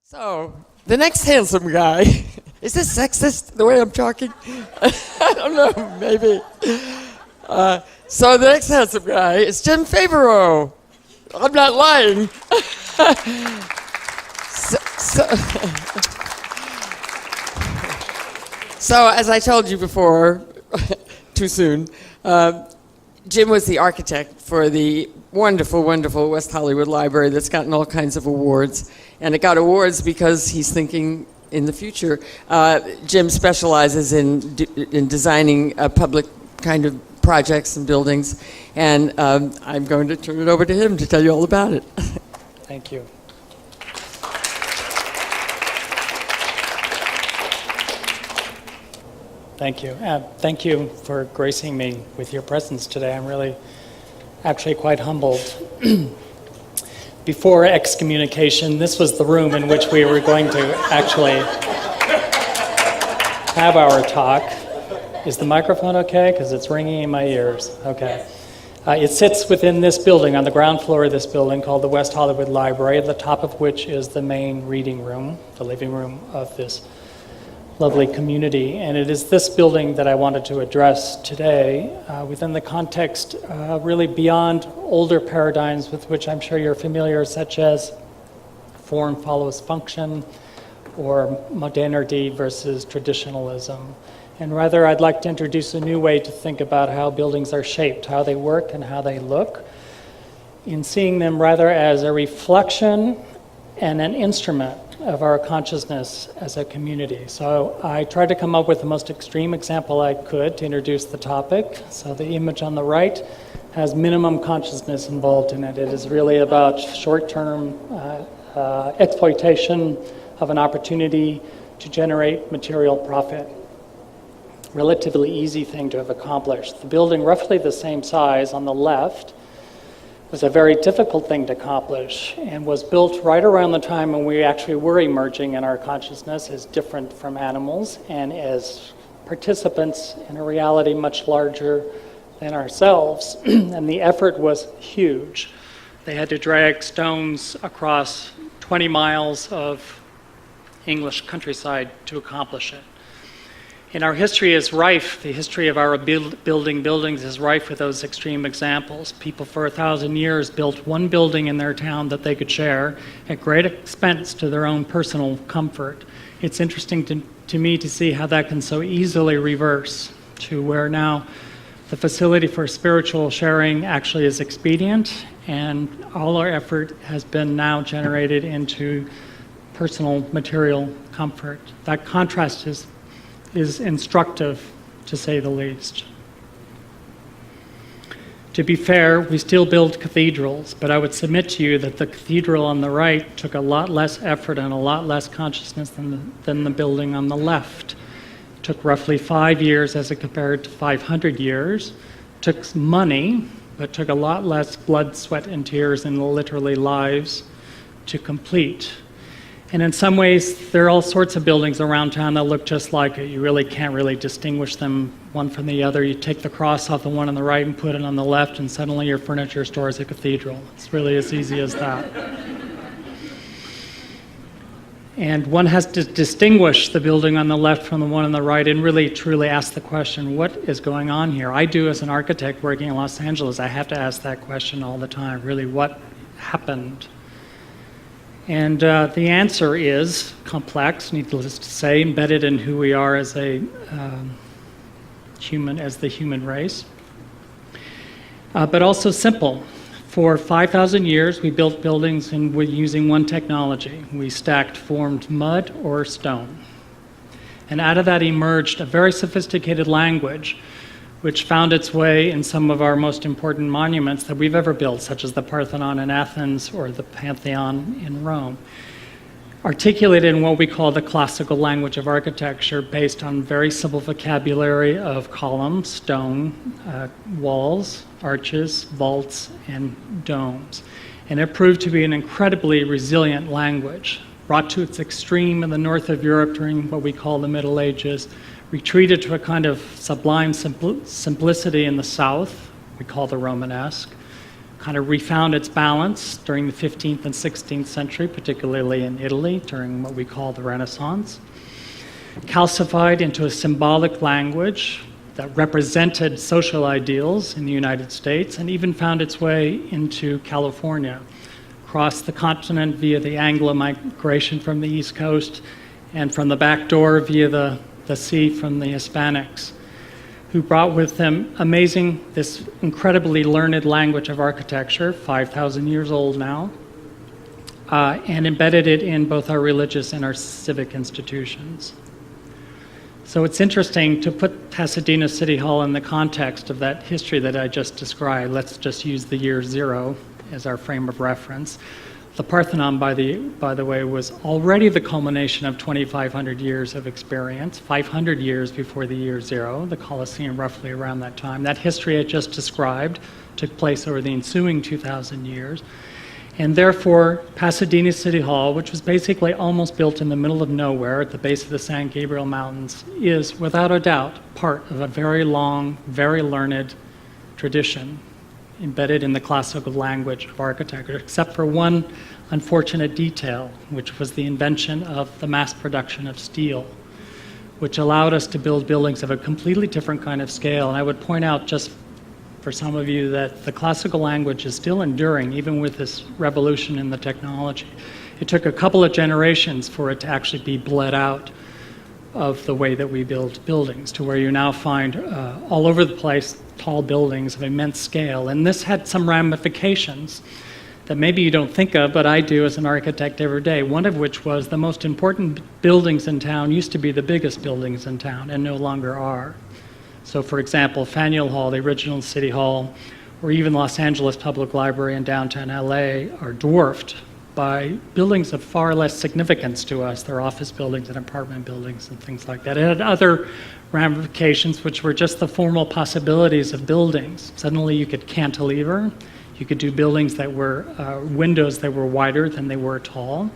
So, the next handsome guy, is this sexist, the way I'm talking? I don't know, maybe. So the next handsome guy is Jim Favaro. I'm not lying. So, as I told you before, too soon, Jim was the architect for the wonderful, wonderful West Hollywood Library that's gotten all kinds of awards. And it got awards because he's thinking in the future. Jim specializes in designing public kind of projects and buildings. And I'm going to turn it over to him to tell you all about it. Thank you. Thank you. Thank you for gracing me with your presence today. I'm really actually quite humbled. Before excommunication, this was the room in which we were going to actually have our talk. Is the microphone okay? Because it's ringing in my ears. Okay. It sits within this building, on the ground floor of this building, called the West Hollywood Library, at the top of which is the main reading room, the living room of this lovely community. And it is this building that I wanted to address today within the context really beyond older paradigms with which I'm sure you're familiar, such as form follows function or modernity versus traditionalism. And rather, I'd like to introduce a new way to think about how buildings are shaped, how they work and how they look, in seeing them rather as a reflection and an instrument of our consciousness as a community. So I tried to come up with the most extreme example I could to introduce the topic. So the image on the right has minimum consciousness involved in it. It is really about short-term exploitation of an opportunity to generate material profit. Relatively easy thing to have accomplished. The building, roughly the same size on the left, was a very difficult thing to accomplish and was built right around the time when we actually were emerging in our consciousness as different from animals and as participants in a reality much larger than ourselves. And the effort was huge. They had to drag stones across 20 miles of English countryside to accomplish it. And our history is rife, the history of our building buildings is rife with those extreme examples. People for 1,000 years built one building in their town that they could share at great expense to their own personal comfort. It's interesting to me to see how that can so easily reverse to where now the facility for spiritual sharing actually is expedient, and all our effort has been now generated into personal material comfort. That contrast is instructive, to say the least. To be fair, we still build cathedrals, but I would submit to you that the cathedral on the right took a lot less effort and a lot less consciousness than the building on the left. It took roughly 5 years as it compared to 500 years. It took money, but took a lot less blood, sweat, and tears, and literally lives to complete. And in some ways, there are all sorts of buildings around town that look just like it. You really can't really distinguish them one from the other. You take the cross off the one on the right and put it on the left, and suddenly your furniture store is a cathedral. It's really as easy as that. And one has to distinguish the building on the left from the one on the right and really truly ask the question, what is going on here? I do, as an architect working in Los Angeles, I have to ask that question all the time, really, what happened? And the answer is complex, needless to say, embedded in who we are as a human, as the human race, but also simple. For 5,000 years, we built buildings using one technology. We stacked formed mud or stone. And out of that emerged a very sophisticated language, which found its way in some of our most important monuments that we've ever built, such as the Parthenon in Athens or the Pantheon in Rome, articulated in what we call the classical language of architecture, based on very simple vocabulary of columns, stone, walls, arches, vaults, and domes. And it proved to be an incredibly resilient language, brought to its extreme in the north of Europe during what we call the Middle Ages, retreated to a kind of sublime simplicity in the south, we call the Romanesque, kind of refound its balance during the 15th and 16th century, particularly in Italy during what we call the Renaissance. Calcified into a symbolic language that represented social ideals in the United States, and even found its way into California, crossed the continent via the Anglo migration from the East Coast, and from the back door via the sea from the Hispanics, who brought with them this incredibly learned language of architecture, 5,000 years old now, and embedded it in both our religious and our civic institutions. So it's interesting to put Pasadena City Hall in the context of that history that I just described. Let's just use the year 0 as our frame of reference. The Parthenon, by the way, was already the culmination of 2,500 years of experience, 500 years before the year 0, the Colosseum roughly around that time. That history I just described took place over the ensuing 2,000 years. And therefore, Pasadena City Hall, which was basically almost built in the middle of nowhere at the base of the San Gabriel Mountains, is without a doubt part of a very long, very learned tradition embedded in the classical language of architecture, except for one unfortunate detail, which was the invention of the mass production of steel, which allowed us to build buildings of a completely different kind of scale. And I would point out, just for some of you, that the classical language is still enduring, even with this revolution in the technology. It took a couple of generations for it to actually be bled out of the way that we build buildings, to where you now find all over the place tall buildings of immense scale. And this had some ramifications that maybe you don't think of, but I do as an architect every day, one of which was the most important buildings in town used to be the biggest buildings in town and no longer are. So for example, Faneuil Hall, the original City Hall, or even Los Angeles Public Library in downtown LA are dwarfed by buildings of far less significance to us. They're office buildings and apartment buildings and things like that. It had other ramifications, which were just the formal possibilities of buildings. Suddenly you could cantilever, you could do buildings that were windows that were wider than they were tall.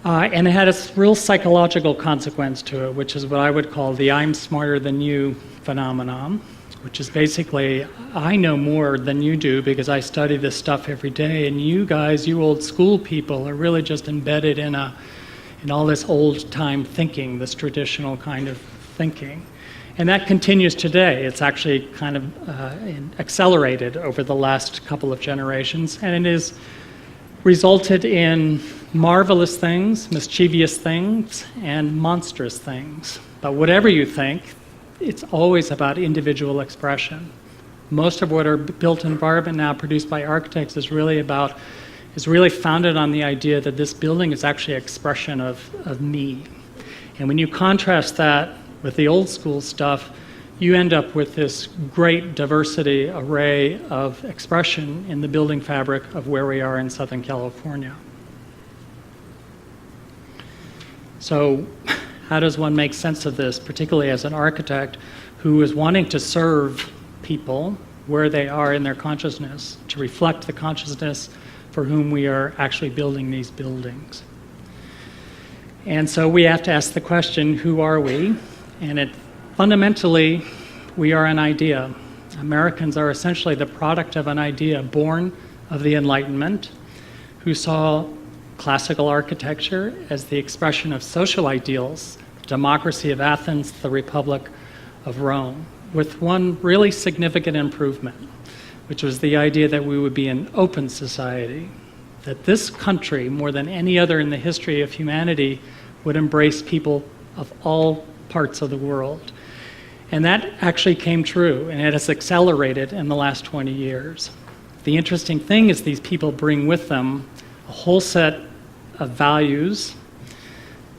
And it had a real psychological consequence to it, which is what I would call the I'm smarter than you phenomenon, which is basically, I know more than you do because I study this stuff every day, and you guys, you old school people, are really just embedded in all this old time thinking, this traditional kind of thinking. And that continues today. It's actually kind of accelerated over the last couple of generations, and it has resulted in marvelous things, mischievous things, and monstrous things. But whatever you think, it's always about individual expression. Most of what are built environment now produced by architects is really founded on the idea that this building is actually an expression of me. And when you contrast that with the old school stuff, you end up with this great diversity array of expression in the building fabric of where we are in Southern California. So how does one make sense of this, particularly as an architect who is wanting to serve people where they are in their consciousness, to reflect the consciousness for whom we are actually building these buildings? And so we have to ask the question, who are we? And fundamentally, we are an idea. Americans are essentially the product of an idea born of the Enlightenment, who saw classical architecture as the expression of social ideals, the democracy of Athens, the Republic of Rome, with one really significant improvement, which was the idea that we would be an open society, that this country, more than any other in the history of humanity, would embrace people of all parts of the world. And that actually came true, and it has accelerated in the last 20 years. The interesting thing is these people bring with them a whole set of values,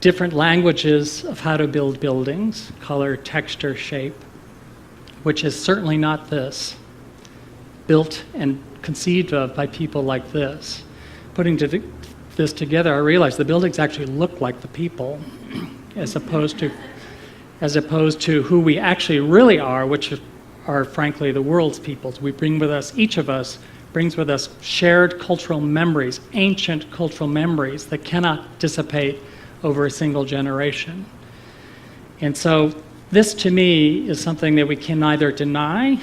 different languages of how to build buildings, color, texture, shape, which is certainly not this, built and conceived of by people like this. Putting this together, I realized the buildings actually look like the people, as opposed to who we actually really are, which are frankly the world's peoples. We bring with us, each of us brings with us shared cultural memories, ancient cultural memories that cannot dissipate over a single generation. And so this to me is something that we can neither deny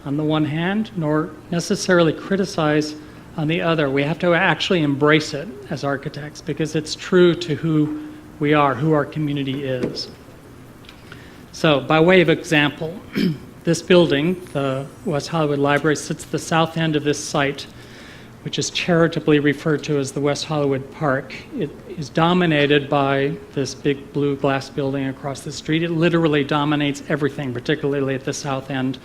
on the one hand, nor necessarily criticize on the other. We have to actually embrace it as architects because it's true to who we are, who our community is. So, by way of example, this building, the West Hollywood Library, sits at the south end of this site, which is charitably referred to as the West Hollywood Park. It is dominated by this big blue glass building across the street. It literally dominates everything, particularly at the south end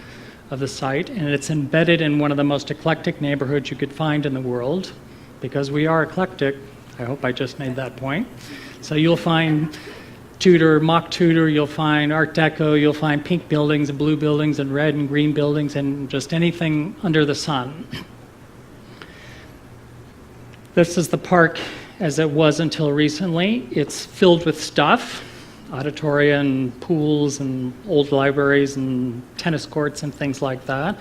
of the site, and it's embedded in one of the most eclectic neighborhoods you could find in the world. Because we are eclectic, I hope I just made that point. So you'll find Tudor, mock Tudor, you'll find Art Deco, you'll find pink buildings and blue buildings and red and green buildings and just anything under the sun. This is the park as it was until recently. It's filled with stuff, auditoria and pools and old libraries and tennis courts and things like that.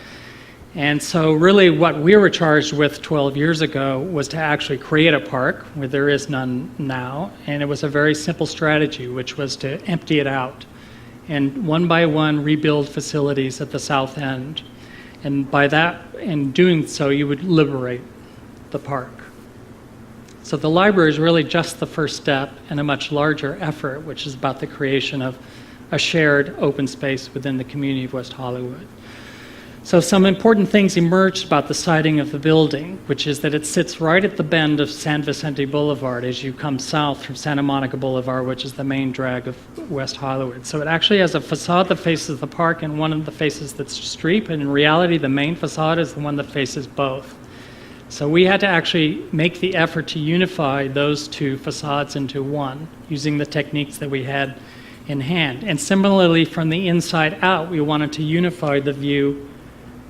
And so really what we were charged with 12 years ago was to actually create a park where there is none now. And it was a very simple strategy, which was to empty it out and one by one rebuild facilities at the south end. And by that, in doing so, you would liberate the park. So the library is really just the first step in a much larger effort, which is about the creation of a shared open space within the community of West Hollywood. So some important things emerged about the siting of the building, which is that it sits right at the bend of San Vicente Boulevard as you come south from Santa Monica Boulevard, which is the main drag of West Hollywood. So it actually has a facade that faces the park and one of the faces that's the street, but in reality the main facade is the one that faces both. So we had to actually make the effort to unify those two facades into one, using the techniques that we had in hand. And similarly, from the inside out, we wanted to unify the view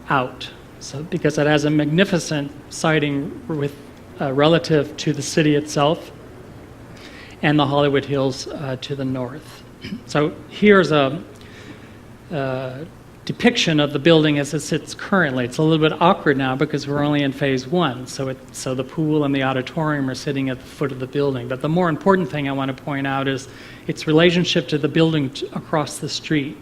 out. So because it has a magnificent siting with relative to the city itself and the Hollywood Hills to the north. So here's a depiction of the building as it sits currently. It's a little bit awkward now because we're only in phase one, so the pool and the auditorium are sitting at the foot of the building. But the more important thing I want to point out is its relationship to the building across the street.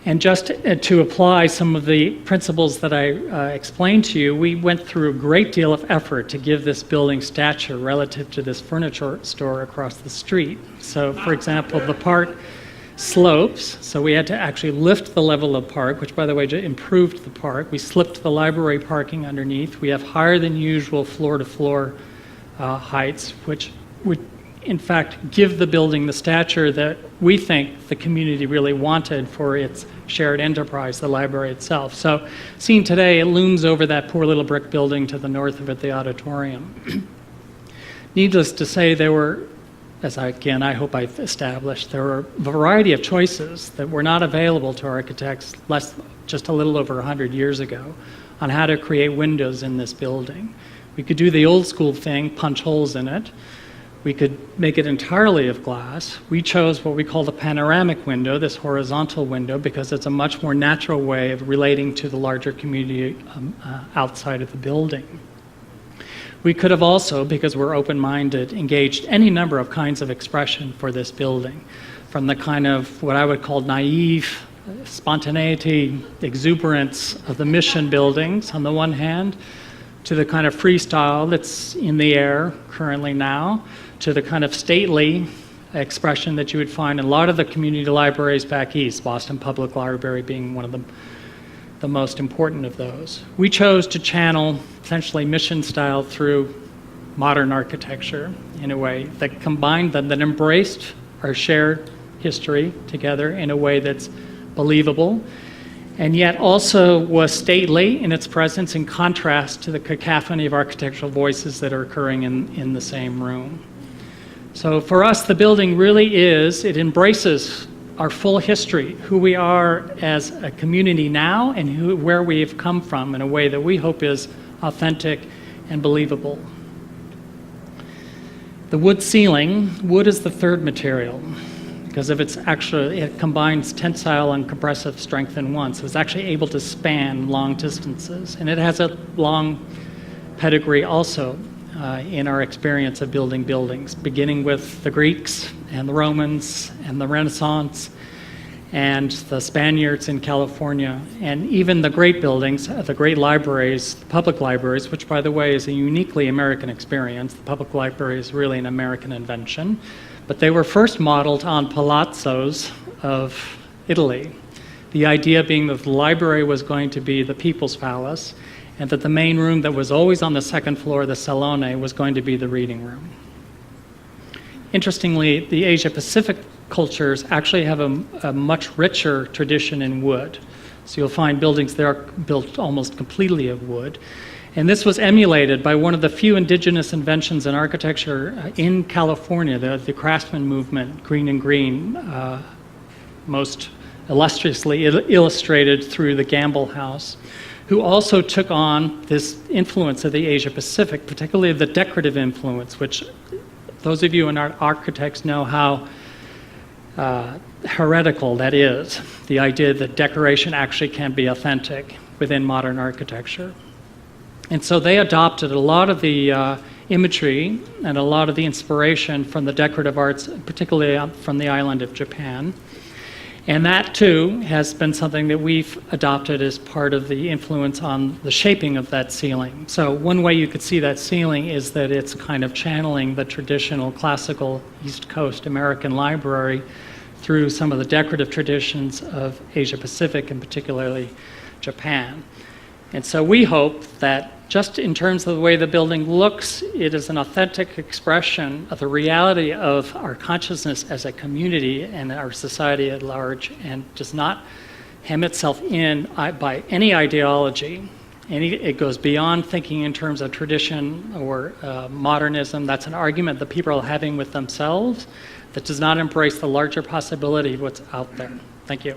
And just to apply some of the principles that I explained to you, we went through a great deal of effort to give this building stature relative to this furniture store across the street. So, for example, the park slopes, so we had to actually lift the level of park, which by the way improved the park. We slipped the library parking underneath. We have higher than usual floor-to-floor heights, which would in fact give the building the stature that we think the community really wanted for its shared enterprise, the library itself. So seen today, it looms over that poor little brick building to the north of it, the auditorium. Needless to say, there were, as I hope I've established, there were a variety of choices that were not available to architects just a little over 100 years ago on how to create windows in this building. We could do the old school thing, punch holes in it. We could make it entirely of glass. We chose what we call the panoramic window, this horizontal window, because it's a much more natural way of relating to the larger community outside of the building. We could have also, because we're open-minded, engaged any number of kinds of expression for this building, from the kind of what I would call naive spontaneity, exuberance of the mission buildings on the one hand, to the kind of freestyle that's in the air currently now, to the kind of stately expression that you would find in a lot of the community libraries back east, Boston Public Library being one of the most important of those. We chose to channel essentially mission style through modern architecture in a way that combined them, that embraced our shared history together in a way that's believable, and yet also was stately in its presence in contrast to the cacophony of architectural voices that are occurring in the same room. So for us, the building really it embraces our full history, who we are as a community now and where we have come from in a way that we hope is authentic and believable. The wood ceiling, wood is the third material because of it combines tensile and compressive strength in one, so it's actually able to span long distances. And it has a long pedigree also in our experience of building buildings, beginning with the Greeks and the Romans and the Renaissance, and the Spaniards in California, and even the great buildings, the great libraries, the public libraries, which, by the way, is a uniquely American experience. The public library is really an American invention. But they were first modeled on palazzos of Italy. The idea being that the library was going to be the people's palace, and that the main room that was always on the second floor, the salone, was going to be the reading room. Interestingly, the Asia-Pacific cultures actually have a much richer tradition in wood. So you'll find buildings there built almost completely of wood. And this was emulated by one of the few indigenous inventions in architecture in California, the craftsman movement, Green and Green, most illustriously illustrated through the Gamble House, who also took on this influence of the Asia-Pacific, particularly the decorative influence, which those of you who are architects know how heretical that is, the idea that decoration actually can be authentic within modern architecture. And so they adopted a lot of the imagery and a lot of the inspiration from the decorative arts, particularly from the island of Japan. And that, too, has been something that we've adopted as part of the influence on the shaping of that ceiling. So one way you could see that ceiling is that it's kind of channeling the traditional classical East Coast American library through some of the decorative traditions of Asia Pacific, and particularly Japan. And so we hope that just in terms of the way the building looks, it is an authentic expression of the reality of our consciousness as a community and our society at large, and does not hem itself in by any ideology. It goes beyond thinking in terms of tradition or modernism. That's an argument that people are having with themselves that does not embrace the larger possibility of what's out there. Thank you.